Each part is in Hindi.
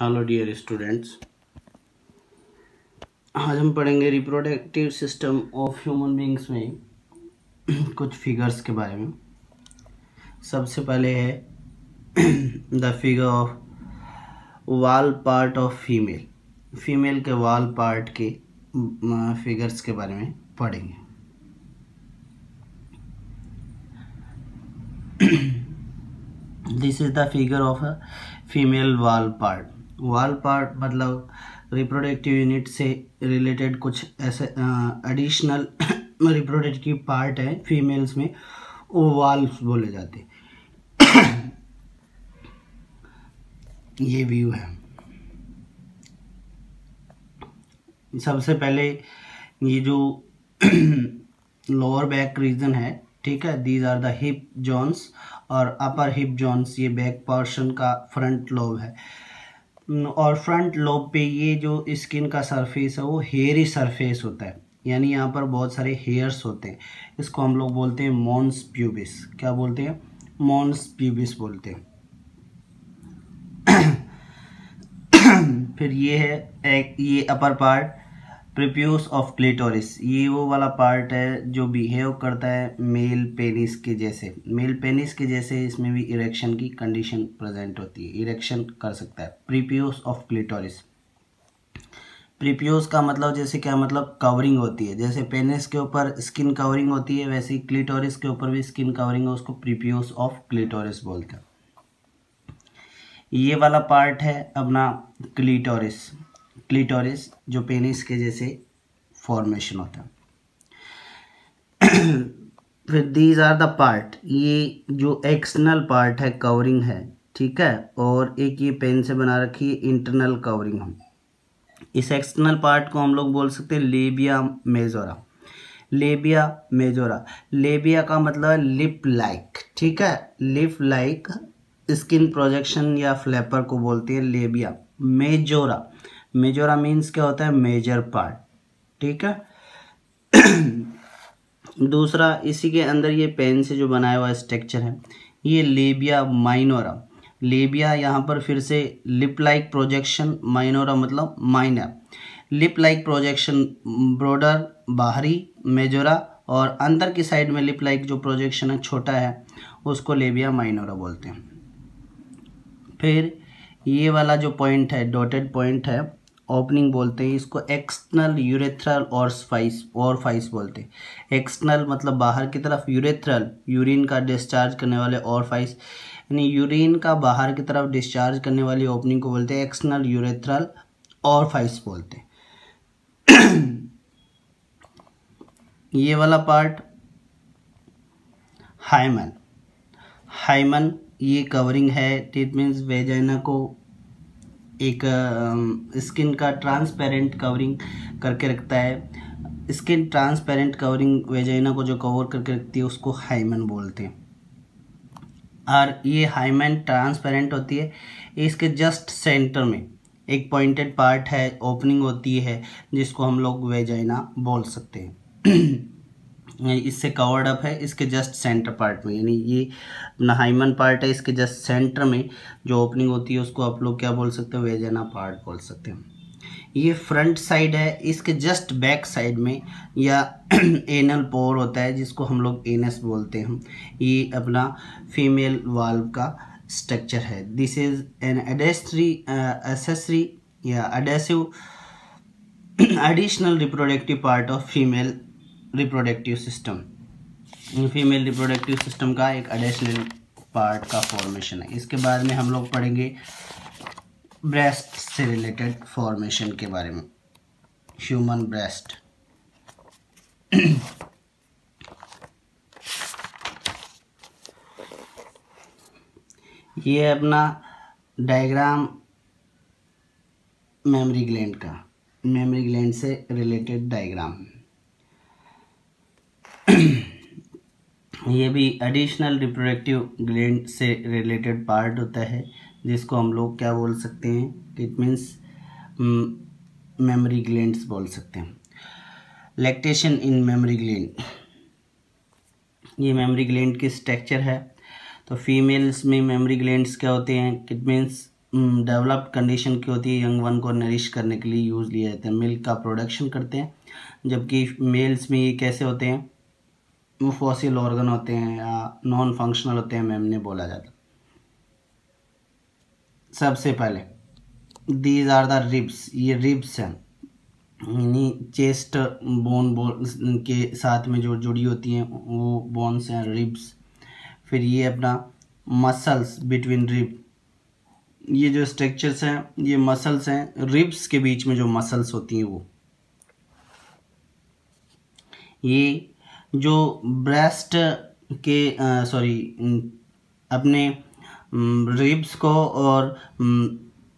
हेलो डियर स्टूडेंट्स, आज हम पढ़ेंगे reproductive system of human beings में कुछ फिगर्स के बारे में। सबसे पहले है द फिगर ऑफ वाल पार्ट ऑफ फीमेल के वाल पार्ट के फिगर्स के बारे में पढ़ेंगे। This is the figure of a female वाल पार्ट मतलब रिप्रोडक्टिव यूनिट से रिलेटेड कुछ ऐसे एडिशनल रिप्रोडक्टिव पार्ट है फीमेल्स में, वो वाल्व्स बोले जाते हैं। ये व्यू है। सबसे पहले ये जो लोअर बैक रीजन है, ठीक है, these are the hip zones और अपर हिप जोन्स, ये बैक पोर्शन का फ्रंट लोब है। और फ्रंट लोब पे ये जो स्किन का सरफेस है वो हेयरी सरफेस होता है, यानी यहाँ पर बहुत सारे हेयर्स होते हैं। इसको हम लोग बोलते हैं मॉन्स प्यूबिस। क्या बोलते हैं? मॉन्स प्यूबिस बोलते हैं। फिर ये है ये upper part prepuce of clitoris. ये वो वाला पार्ट है जो बिहेव करता है मेल पेनिस के जैसे। इसमें भी इरेक्शन की कंडीशन प्रेजेंट होती है, इरेक्शन कर सकता है। प्रीप्यूस ऑफ क्लिटोरिस, प्रीप्यूस का मतलब जैसे क्या मतलब कवरिंग होती है, जैसे पेनिस के ऊपर स्किन कवरिंग होती है वैसे ही क्लिटोरिस के ऊपर भी स्किन कवरिंग है, उसको प्रीप्यूस ऑफ क्लिटोरिस बोलते हैं। ये वाला पार्ट है अपना क्लिटोरिस जो पेनिस के जैसे फॉर्मेशन होता है। फिर दीज आर द पार्ट, ये जो एक्सटर्नल पार्ट है कवरिंग है, ठीक है, और एक ये पेन से बना रखी है इंटरनल कवरिंग है। इस एक्सटर्नल पार्ट को हम लोग बोल सकते हैं लेबिया मेजोरा। लेबिया का मतलब लिप लाइक, ठीक है, लिप लाइक स्किन प्रोजेक्शन या फ्लैपर को बोलते हैं लेबिया। मेजोरा मीन्स क्या होता है? मेजर पार्ट, ठीक है। दूसरा इसी के अंदर ये पेन से जो बनाया हुआ स्ट्रक्चर है ये लेबिया माइनोरा। लेबिया यहाँ पर फिर से लिप लाइक प्रोजेक्शन, माइनोरा मतलब minor. Lip like projection broader बाहरी मेजोरा, और अंदर की साइड में लिप लाइक जो प्रोजेक्शन है छोटा है उसको लेबिया माइनोरा बोलते हैं। फिर ये वाला जो पॉइंट है, डॉटेड पॉइंट है, ओपनिंग बोलते हैं इसको। एक्सटर्नल यूरेथ्रल ऑरफाइस बोलते हैं। एक्सटर्नल मतलब बाहर की तरफ, यूरेथ्रल यूरिन का डिस्चार्ज करने वाले ऑरफाइस, यानी यूरिन का बाहर की तरफ डिस्चार्ज करने वाली ओपनिंग को बोलते हैं एक्सटर्नल यूरेथ्रल ऑरफाइस बोलते हैं। ये वाला पार्ट हाइमन ये कवरिंग है। इट मीन्स वेजाइना को एक स्किन का ट्रांसपेरेंट कवरिंग करके रखता है। स्किन ट्रांसपेरेंट कवरिंग वेजाइना को जो कवर करके रखती है उसको हाइमन बोलते हैं। और ये हाइमन ट्रांसपेरेंट होती है। इसके जस्ट सेंटर में एक पॉइंटेड पार्ट है, ओपनिंग होती है, जिसको हम लोग वेजाइना बोल सकते हैं। इससे कवर्ड अप है इसके जस्ट सेंटर पार्ट में, यानी ये अपना हाइमन पार्ट है, इसके जस्ट सेंटर में जो ओपनिंग होती है उसको आप लोग क्या बोल सकते हो? वेजाइना पार्ट बोल सकते हैं। ये फ्रंट साइड है, इसके जस्ट बैक साइड में या एनल पोर होता है जिसको हम लोग एनस बोलते हैं। ये अपना फीमेल वाल्व का स्ट्रक्चर है। दिस इज एन एडेसरी या adhesive additional reproductive part of female reproductive system. Female reproductive system का एक एडिशनल पार्ट का फॉर्मेशन है। इसके बाद में हम लोग पढ़ेंगे ब्रेस्ट से रिलेटेड फॉर्मेशन के बारे में। ह्यूमन ब्रेस्ट, ये अपना डायग्राम मेमरी ग्लैंड से रिलेटेड डायग्राम। ये भी एडिशनल रिप्रोडक्टिव ग्लैंड से रिलेटेड पार्ट होता है जिसको हम लोग क्या बोल सकते हैं? इट मीन्स मेमरी ग्लैंड्स बोल सकते हैं। लैक्टेशन इन मेमरी ग्लैंड, ये मेमरी ग्लैंड की स्ट्रक्चर है। तो फीमेल्स में मेमोरी ग्लैंड्स क्या होते हैं, इट मीन्स डेवलप्ड कंडीशन की होती है, यंग वन को नरिश करने के लिए यूज़ लिए जाते हैं, मिल्क का प्रोडक्शन करते हैं। जबकि मेल्स में ये कैसे होते हैं, वो फॉसिल ऑर्गन होते हैं या नॉन फंक्शनल होते हैं, मैम ने बोला जाता। सबसे पहले दीज आर द रिब्स, ये रिब्स हैं, यानी चेस्ट बोन के साथ में जो जुड़ी होती हैं वो बोन्स हैं, रिब्स। फिर ये अपना मसल्स बिटवीन रिब, ये जो स्ट्रक्चर्स हैं ये मसल्स हैं, रिब्स के बीच में जो मसल्स होती हैं वो। ये जो ब्रेस्ट के अपने रिब्स को और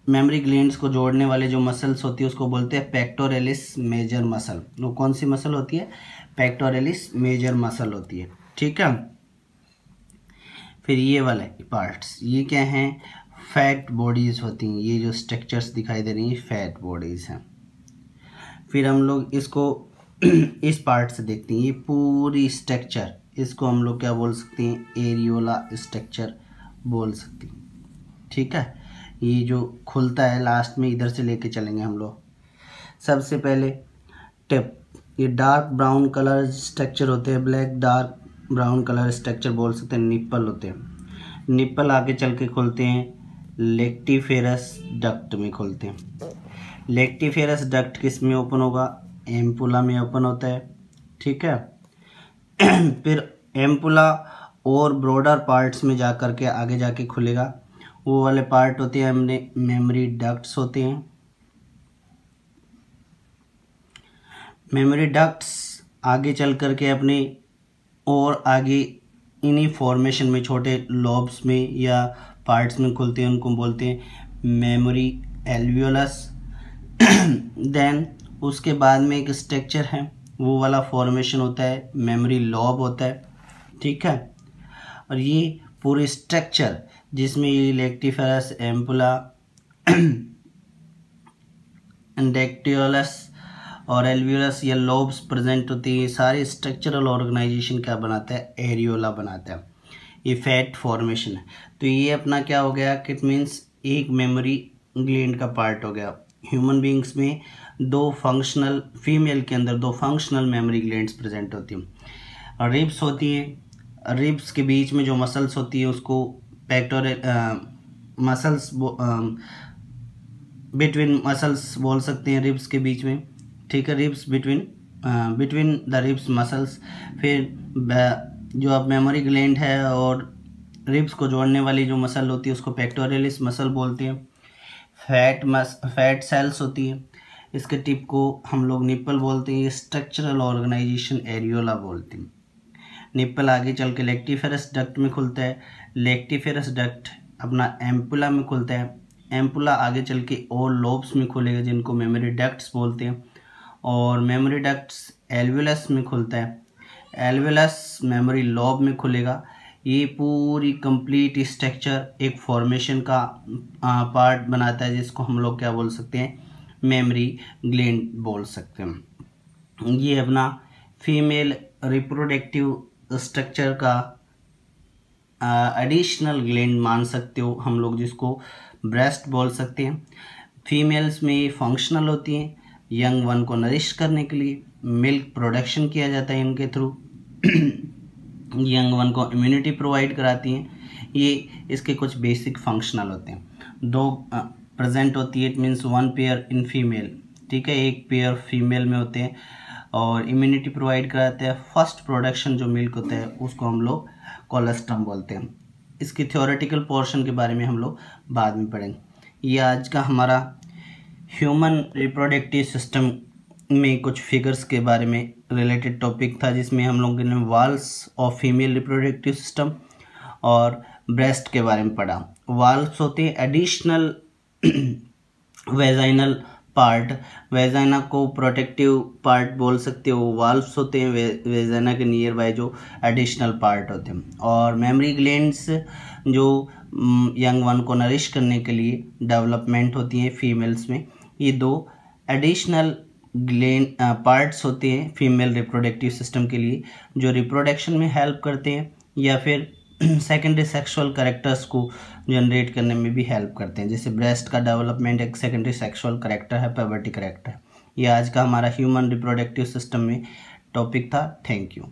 मेमोरी ग्लैंड्स को जोड़ने वाले जो मसल्स होती है उसको बोलते हैं पेक्टोरलिस मेजर मसल। वो कौन सी मसल होती है, पेक्टोरलिस मेजर मसल होती है, ठीक है। फिर ये वाले पार्ट्स, ये क्या हैं, फैट बॉडीज़ होती हैं, ये जो स्ट्रक्चर्स दिखाई दे रही हैं फैट बॉडीज़ हैं। फिर हम लोग इसको इस पार्ट से देखते हैं, ये पूरी स्ट्रक्चर, इसको हम लोग क्या बोल सकते हैं, एरियोला स्ट्रक्चर बोल सकते हैं, ठीक है। ये जो खुलता है लास्ट में, इधर से लेके चलेंगे हम लोग। सबसे पहले टिप, ये डार्क ब्राउन कलर स्ट्रक्चर होते हैं, black dark brown colour structure बोल सकते हैं, निप्पल होते हैं। निप्पल आगे चल के खुलते हैं लेक्टिफेरस डक्ट में खुलते हैं। लेक्टिफेरस डक्ट किस में ओपन होगा, एम्पुला में ओपन होता है, ठीक है। फिर एम्पुला और ब्रॉडर पार्ट्स में जा कर के आगे जाके खुलेगा, वो वाले पार्ट होते हैं हमने मेमोरी डक्ट्स होते हैं। मेमोरी डक्ट्स आगे चल कर के अपने और आगे इन्हीं फॉर्मेशन में छोटे लॉब्स में या पार्ट्स में खुलते हैं, उनको बोलते हैं मेमोरी एल्वियोलस। देन उसके बाद में एक स्ट्रक्चर है, वो वाला फॉर्मेशन होता है मेमोरी लॉब होता है, ठीक है। और ये पूरी स्ट्रक्चर जिसमें ये लेक्टिफेरस, एम्पुला, एंडेक्टियोलस और एल्वियोलस या लोब्स प्रेजेंट होती है, सारी स्ट्रक्चरल ऑर्गेनाइजेशन क्या बनाता है, एरियोला बनाता है। ये फैट फॉर्मेशन है। तो ये अपना क्या हो गया, इट मीन्स एक मेमोरी ग्लैंड का पार्ट हो गया। ह्यूमन बींग्स में दो फंक्शनल, फीमेल के अंदर दो फंक्शनल मेमोरी ग्लैंड्स प्रेजेंट होती हैं। रिब्स होती हैं, रिब्स के बीच में जो मसल्स होती है उसको पेक्टोरल मसल्स बिटवीन मसल्स बोल सकते हैं, रिब्स के बीच में, ठीक है। Ribs between the ribs muscles. फिर जो अब मेमोरी ग्लैंड है और रिब्स को जोड़ने वाली जो मसल होती है उसको पेक्टोरलिस मसल बोलते हैं। फैट सेल्स होती है, इसके टिप को हम लोग निप्पल बोलते हैं। ये स्ट्रक्चरल ऑर्गेनाइजेशन एरियोला बोलते हैं। निप्पल आगे चल के लेक्टिफेरस डक्ट में खुलता है, लेक्टिफेरस डक्ट अपना एम्पुला में खुलता है, एम्पुला आगे चल के और लोब्स में खुलेगा जिनको मेमोरी डक्ट्स बोलते हैं, और मेमोरी डक्ट्स एल्वियोलस में खुलता है, एल्वियोलस मेमोरी लॉब में खुलेगा। ये पूरी कंप्लीट स्ट्रक्चर एक फॉर्मेशन का पार्ट बनाता है जिसको हम लोग क्या बोल सकते हैं, मेमोरी ग्लैंड बोल सकते हैं। ये अपना फीमेल रिप्रोडक्टिव स्ट्रक्चर का एडिशनल ग्लैंड मान सकते हो हम लोग, जिसको ब्रेस्ट बोल सकते हैं। फीमेल्स में फंक्शनल होती हैं, यंग वन को नरिश करने के लिए मिल्क प्रोडक्शन किया जाता है इनके थ्रू, यंग वन को इम्यूनिटी प्रोवाइड कराती हैं। ये इसके कुछ बेसिक फंक्शनल होते हैं। दो प्रेजेंट होती है, it means one pair in female, ठीक है, एक पेयर फीमेल में होते हैं और इम्यूनिटी प्रोवाइड कराते हैं। फर्स्ट प्रोडक्शन जो मिल्क होता है उसको हम लोग कोलेस्ट्रम बोलते हैं। इसकी थ्योरेटिकल पोर्शन के बारे में हम लोग बाद में पढ़ेंगे। ये आज का हमारा ह्यूमन रिप्रोडक्टिव सिस्टम में कुछ फिगर्स के बारे में रिलेटेड टॉपिक था, जिसमें हम लोगों ने walls of female reproductive system और ब्रेस्ट के बारे में पढ़ा। वाल्स होते हैं एडिशनल वेजाइनल पार्ट, वेजाइना को प्रोटेक्टिव पार्ट बोल सकते हो। वाल्व्स होते हैं वेजाइना के नियर बाय जो एडिशनल पार्ट होते हैं, और मेमोरी ग्लैंड्स जो यंग वन को नरिश करने के लिए डेवलपमेंट होती हैं फीमेल्स में। ये दो एडिशनल ग्लैंड पार्ट्स होते हैं फीमेल रिप्रोडक्टिव सिस्टम के लिए, जो रिप्रोडक्शन में हेल्प करते हैं या फिर सेकेंडरी सेक्सुअल कैरेक्टर्स को जनरेट करने में भी हेल्प करते हैं। जैसे ब्रेस्ट का डेवलपमेंट एक सेकेंडरी सेक्सुअल कैरेक्टर है, प्यूबर्टी कैरेक्टर। ये आज का हमारा ह्यूमन रिप्रोडक्टिव सिस्टम में टॉपिक था। Thank you.